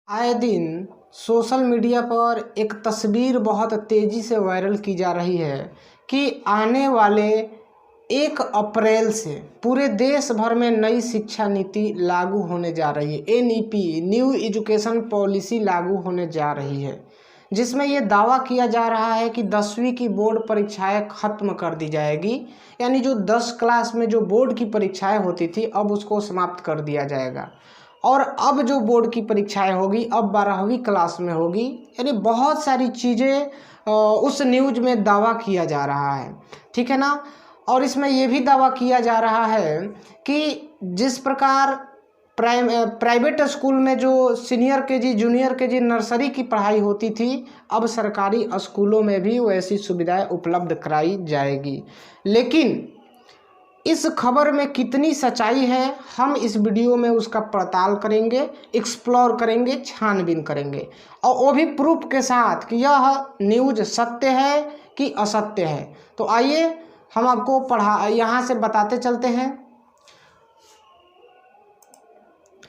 आए दिन social media पर एक तस्वीर बहुत तेज़ी से वायरल की जा रही है कि आने वाले 1 अप्रैल से पूरे देश भर में नई शिक्षा नीति लागू होने जा रही है। एनईपी न्यू एजुकेशन पॉलिसी लागू होने जा रही है, जिसमें ये दावा किया जा रहा है कि 10वीं की बोर्ड परीक्षाएं खत्म कर दी जाएगी। यानी जो 10 क्लास में जो बोर्ड की परीक्षाएं होती थी अब उसको समाप्त कर दिया जाएगा और अब जो बोर्ड की परीक्षाएं होगी अब 12वीं क्लास में होगी। यानी बहुत सारी चीज़ें उस न्यूज में दावा किया जा रहा है, ठीक है ना। और इसमें यह भी दावा किया जा रहा है कि जिस प्रकार प्राइवेट स्कूल में जो senior KG, junior KG, nursery की पढ़ाई होती थी, अब सरकारी स्कूलों में भी वैसी सुविधाएं उपलब्ध कराई जाएगी। लेकिन इस खबर में कितनी सच्चाई है, हम इस वीडियो में उसका पड़ताल करेंगे, एक्सप्लोर करेंगे, छानबीन करेंगे और वो भी प्रूफ के साथ कि यह न्यूज़ सत्य है कि असत्य है। तो आइए हम आपको यहाँ से बताते चलते हैं।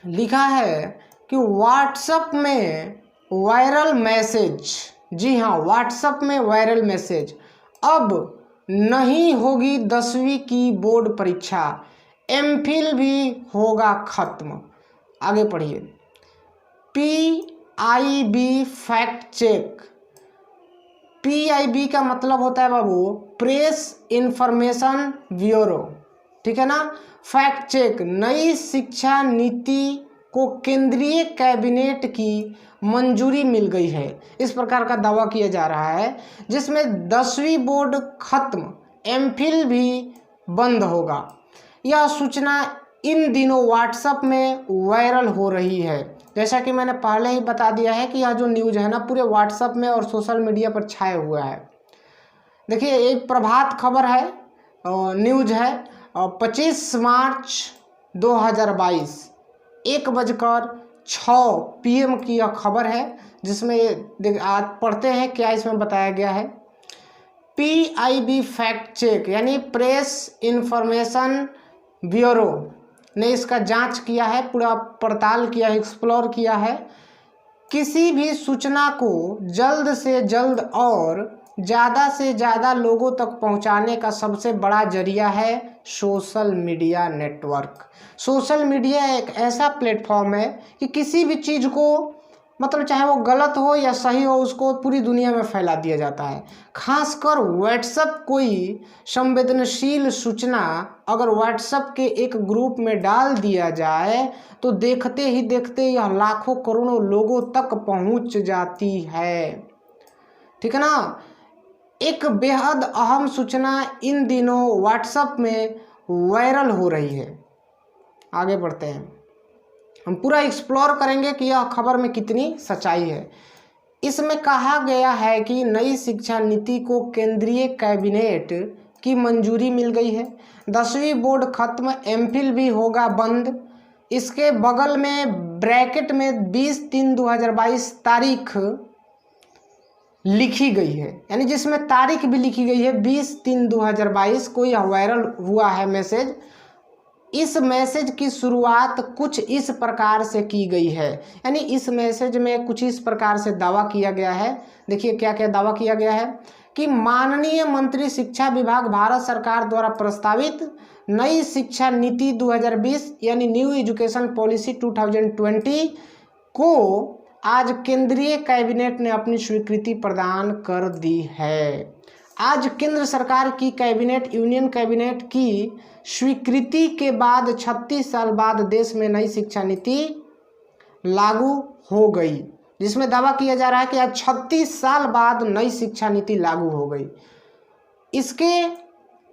लिखा है कि व्हाट्सएप में वायरल मैसेज, जी हाँ, व्हाट्सएप में वायरल मैसेज, अब नहीं होगी 10वीं की बोर्ड परीक्षा, एमफिल भी होगा खत्म। आगे पढ़िए। PIB fact check. PIB का मतलब होता है बाबू प्रेस इंफॉर्मेशन ब्यूरो, ठीक है ना। फैक्ट चेक, नई शिक्षा नीति को केंद्रीय कैबिनेट की मंजूरी मिल गई है, इस प्रकार का दावा किया जा रहा है, जिसमें 10वीं बोर्ड खत्म, एमफिल भी बंद होगा। यह सूचना इन दिनों व्हाट्सएप में वायरल हो रही है। जैसा कि मैंने पहले ही बता दिया है कि यह जो न्यूज़ है ना पूरे व्हाट्सएप में और सोशल मीडिया पर छाया हुआ है। देखिए, एक प्रभात खबर है, न्यूज़ है, 25 मार्च 2022 1:06 PM की यह खबर है, जिसमें आज पढ़ते हैं क्या इसमें बताया गया है। PIB फैक्ट चेक यानी प्रेस इंफॉर्मेशन ब्यूरो ने इसका जांच किया है, पूरा पड़ताल किया है, एक्सप्लोर किया है। किसी भी सूचना को जल्द से जल्द और ज़्यादा से ज़्यादा लोगों तक पहुंचाने का सबसे बड़ा जरिया है social media network. Social media एक ऐसा प्लेटफॉर्म है कि किसी भी चीज़ को, मतलब चाहे वो गलत हो या सही हो, उसको पूरी दुनिया में फैला दिया जाता है। खासकर व्हाट्सएप, कोई संवेदनशील सूचना अगर व्हाट्सएप के एक ग्रुप में डाल दिया जाए तो देखते ही देखते यह लाखों करोड़ों लोगों तक पहुंच जाती है, ठीक है ना। एक बेहद अहम सूचना इन दिनों व्हाट्सएप में वायरल हो रही है। आगे बढ़ते हैं, हम पूरा एक्सप्लोर करेंगे कि यह खबर में कितनी सच्चाई है। इसमें कहा गया है कि नई शिक्षा नीति को केंद्रीय कैबिनेट की मंजूरी मिल गई है, 10वीं बोर्ड खत्म, एमफिल भी होगा बंद। इसके बगल में ब्रैकेट में 20/3/2022 तारीख लिखी गई है, यानी जिसमें तारीख भी लिखी गई है 20/3/2022 को यह वायरल हुआ है मैसेज। इस मैसेज की शुरुआत कुछ इस प्रकार से की गई है, यानी इस मैसेज में कुछ इस प्रकार से दावा किया गया है। देखिए क्या क्या दावा किया गया है कि माननीय मंत्री शिक्षा विभाग भारत सरकार द्वारा प्रस्तावित नई शिक्षा नीति 2020 यानी न्यू एजुकेशन पॉलिसी 2020 को आज केंद्रीय कैबिनेट ने अपनी स्वीकृति प्रदान कर दी है। आज केंद्र सरकार की कैबिनेट, यूनियन कैबिनेट की स्वीकृति के बाद 36 साल बाद देश में नई शिक्षा नीति लागू हो गई, जिसमें दावा किया जा रहा है कि आज 36 साल बाद नई शिक्षा नीति लागू हो गई। इसके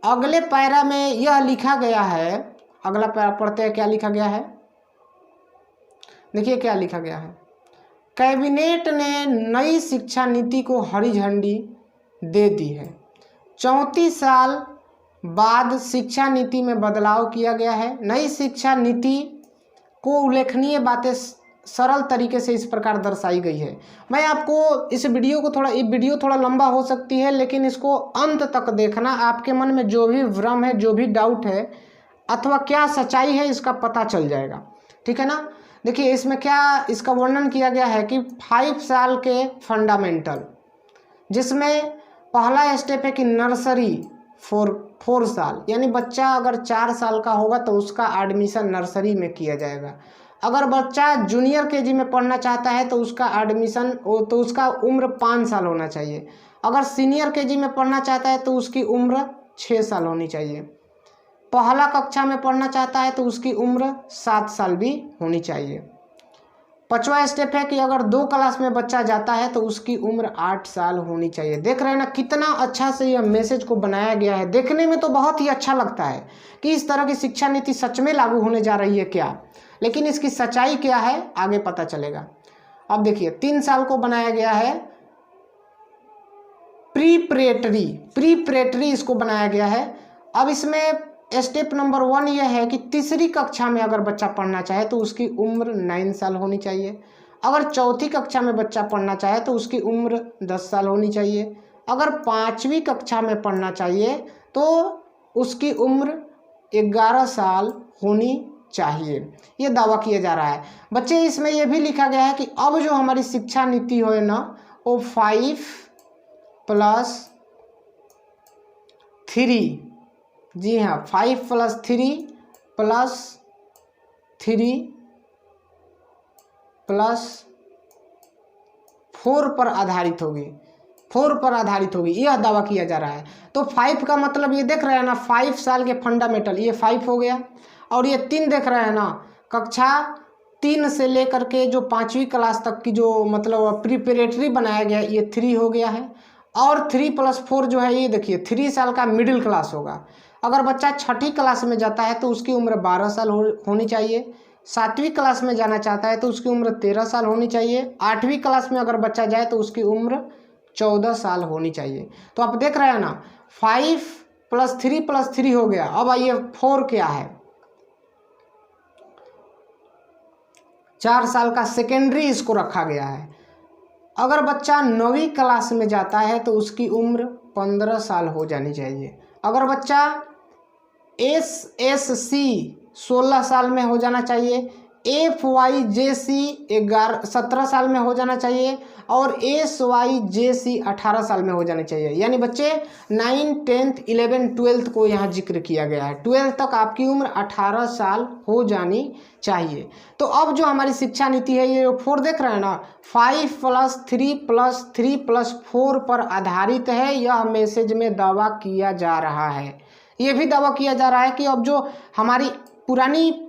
अगले पैरा में यह लिखा गया है, अगला पैरा पढ़ते हैं क्या लिखा गया है। देखिए क्या लिखा गया है। कैबिनेट ने नई शिक्षा नीति को हरी झंडी दे दी है। 34 साल बाद शिक्षा नीति में बदलाव किया गया है। नई शिक्षा नीति को उल्लेखनीय बातें सरल तरीके से इस प्रकार दर्शाई गई है। मैं आपको इस वीडियो को ये वीडियो थोड़ा लंबा हो सकती है, लेकिन इसको अंत तक देखना। आपके मन में जो भी भ्रम है, जो भी डाउट है अथवा क्या सच्चाई है, इसका पता चल जाएगा, ठीक है ना। देखिए इसमें क्या इसका वर्णन किया गया है कि 5 साल के फंडामेंटल, जिसमें पहला स्टेप है कि नर्सरी 4 साल, यानी बच्चा अगर 4 साल का होगा तो उसका एडमिशन नर्सरी में किया जाएगा। अगर बच्चा जूनियर केजी में पढ़ना चाहता है तो उसका एडमिशन तो उसका उम्र 5 साल होना चाहिए। अगर सीनियर केजी में पढ़ना चाहता है तो उसकी उम्र 6 साल होनी चाहिए। पहला कक्षा में पढ़ना चाहता है तो उसकी उम्र 7 साल भी होनी चाहिए। 5वां स्टेप है कि अगर 2 क्लास में बच्चा जाता है तो उसकी उम्र 8 साल होनी चाहिए। देख रहे हैं ना कितना अच्छा से यह मैसेज को बनाया गया है। देखने में तो बहुत ही अच्छा लगता है कि इस तरह की शिक्षा नीति सच में लागू होने जा रही है क्या, लेकिन इसकी सच्चाई क्या है आगे पता चलेगा। अब देखिए 3 साल को बनाया गया है प्रीपरेटरी इसको बनाया गया है। अब इसमें स्टेप नंबर 1 यह है कि तीसरी कक्षा में अगर बच्चा पढ़ना चाहे तो उसकी उम्र 9 साल होनी चाहिए। अगर चौथी कक्षा में बच्चा पढ़ना चाहे तो उसकी उम्र 10 साल होनी चाहिए। अगर 5वीं कक्षा में पढ़ना चाहिए तो उसकी उम्र 11 साल होनी चाहिए, ये दावा किया जा रहा है। बच्चे इसमें यह भी लिखा गया है कि अब जो हमारी शिक्षा नीति हो ना वो 5+3, जी हाँ 5+3+4 पर आधारित होगी, 4 पर आधारित होगी, यह दावा किया जा रहा है। तो 5 का मतलब ये देख रहे हैं ना 5 साल के फंडामेंटल, ये 5 हो गया। और ये 3 देख रहे हैं ना, कक्षा 3 से लेकर के जो 5वीं क्लास तक की जो मतलब प्रिपरेटरी बनाया गया ये 3 हो गया है। और 3+4 जो है ये देखिए 3 साल का मिडिल क्लास होगा। अगर बच्चा 6ठी क्लास में जाता है तो उसकी उम्र 12 साल होनी चाहिए। 7वीं क्लास में जाना चाहता है तो उसकी उम्र 13 साल होनी चाहिए। 8वीं क्लास में अगर बच्चा जाए तो उसकी उम्र 14 साल होनी चाहिए। तो आप देख रहे हैं ना 5+3+3 हो गया। अब आइए 4 क्या है, 4 साल का सेकेंडरी इसको रखा गया है। अगर बच्चा 9वीं क्लास में जाता है तो उसकी उम्र 15 साल हो जानी चाहिए। अगर बच्चा SSC 16 साल में हो जाना चाहिए, FYJC 17 साल में हो जाना चाहिए और SYJC 18 साल में हो जाना चाहिए। यानी बच्चे 9, 10, 11, 12 को यहाँ जिक्र किया गया है। 12 तक आपकी उम्र 18 साल हो जानी चाहिए। तो अब जो हमारी शिक्षा नीति है ये 4 देख रहे हैं ना 5+3+3+4 पर आधारित है, यह मैसेज में दावा किया जा रहा है। ये भी दावा किया जा रहा है कि अब जो हमारी पुरानी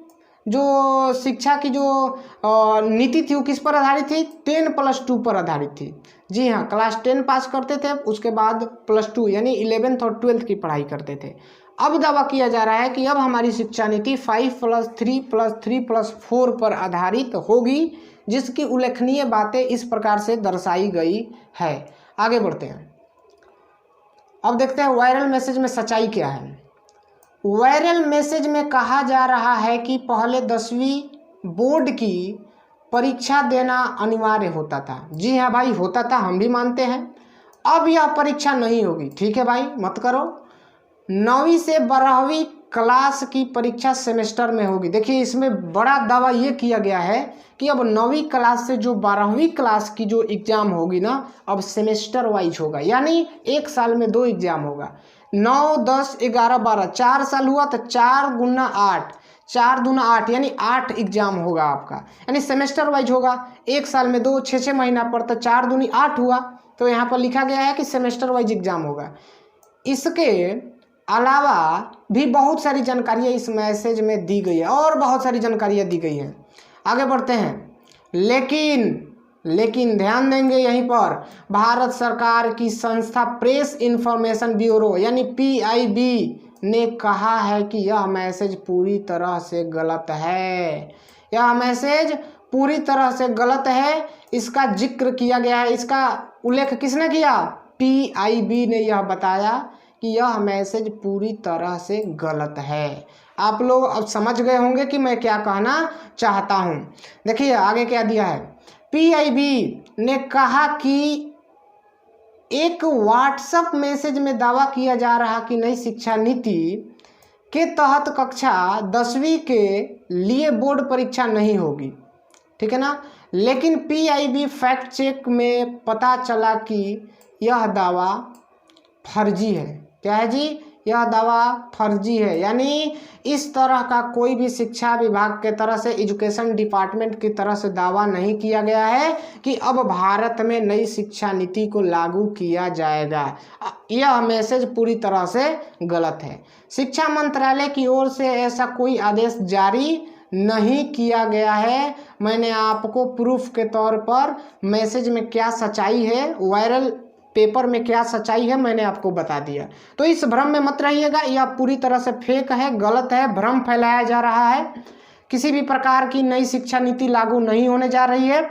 जो शिक्षा की जो नीति थी वो किस पर आधारित थी, 10+2 पर आधारित थी। जी हाँ, क्लास 10 पास करते थे, उसके बाद +2 यानी 11th और 12th की पढ़ाई करते थे। अब दावा किया जा रहा है कि अब हमारी शिक्षा नीति 5+3+3+4 पर आधारित होगी, जिसकी उल्लेखनीय बातें इस प्रकार से दर्शाई गई है। आगे बढ़ते हैं। अब देखते हैं वायरल मैसेज में सच्चाई क्या है। वायरल मैसेज में कहा जा रहा है कि पहले 10वीं बोर्ड की परीक्षा देना अनिवार्य होता था। जी हाँ भाई, होता था, हम भी मानते हैं। अब यह परीक्षा नहीं होगी, ठीक है भाई, मत करो। 9वीं से 12वीं क्लास की परीक्षा सेमेस्टर में होगी। देखिए इसमें बड़ा दावा ये किया गया है कि अब 9वीं क्लास से जो 12वीं क्लास की जो एग्ज़ाम होगी ना अब सेमेस्टर वाइज होगा, यानी 1 साल में 2 एग्ज़ाम होगा। 9, 10, 11, 12 4 साल हुआ तो 4 गुना 8, 4 दूना 8 यानी 8 एग्जाम होगा आपका, यानी सेमेस्टर वाइज होगा। 1 साल में 2, 6 महीना पर, तो 4 दूनी 8 हुआ। तो यहाँ पर लिखा गया है कि सेमेस्टर वाइज एग्जाम होगा। इसके अलावा भी बहुत सारी जानकारियाँ इस मैसेज में दी गई है और बहुत सारी जानकारियाँ दी गई हैं। आगे बढ़ते हैं। लेकिन ध्यान देंगे यहीं पर, भारत सरकार की संस्था प्रेस इन्फॉर्मेशन ब्यूरो यानी PIB ने कहा है कि यह मैसेज पूरी तरह से गलत है। यह मैसेज पूरी तरह से गलत है। इसका जिक्र किया गया है, इसका उल्लेख किसने किया? PIB ने यह बताया कि यह मैसेज पूरी तरह से गलत है। आप लोग अब समझ गए होंगे कि मैं क्या कहना चाहता हूँ। देखिए आगे क्या दिया है। PIB ने कहा कि एक व्हाट्सएप मैसेज में दावा किया जा रहा कि नई शिक्षा नीति के तहत कक्षा 10वीं के लिए बोर्ड परीक्षा नहीं होगी। ठीक है ना। लेकिन PIB फैक्ट चेक में पता चला कि यह दावा फर्जी है। क्या है जी? यह दावा फर्जी है। यानी इस तरह का कोई भी शिक्षा विभाग के तरह से, एजुकेशन डिपार्टमेंट की तरह से दावा नहीं किया गया है कि अब भारत में नई शिक्षा नीति को लागू किया जाएगा। यह मैसेज पूरी तरह से गलत है। शिक्षा मंत्रालय की ओर से ऐसा कोई आदेश जारी नहीं किया गया है। मैंने आपको प्रूफ के तौर पर मैसेज में क्या सच्चाई है, वायरल पेपर में क्या सच्चाई है, मैंने आपको बता दिया। तो इस भ्रम में मत रहिएगा, यह पूरी तरह से फेक है, गलत है, भ्रम फैलाया जा रहा है। किसी भी प्रकार की नई शिक्षा नीति लागू नहीं होने जा रही है।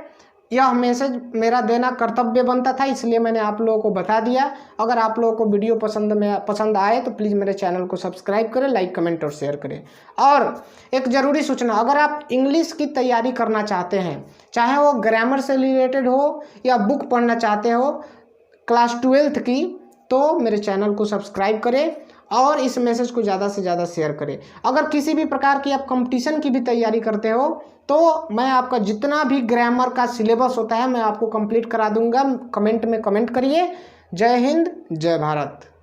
यह मैसेज मेरा देना कर्तव्य बनता था, इसलिए मैंने आप लोगों को बता दिया। अगर आप लोगों को वीडियो पसंद आए तो प्लीज़ मेरे चैनल को सब्सक्राइब करें, लाइक कमेंट और शेयर करें। और एक ज़रूरी सूचना, अगर आप इंग्लिश की तैयारी करना चाहते हैं, चाहे वो ग्रामर से रिलेटेड हो या बुक पढ़ना चाहते हो क्लास 12th की, तो मेरे चैनल को सब्सक्राइब करें और इस मैसेज को ज़्यादा से ज़्यादा शेयर करें। अगर किसी भी प्रकार की आप कंपटीशन की भी तैयारी करते हो तो मैं आपका जितना भी ग्रामर का सिलेबस होता है मैं आपको कंप्लीट करा दूंगा। कमेंट में कमेंट करिए। जय हिंद, जय भारत।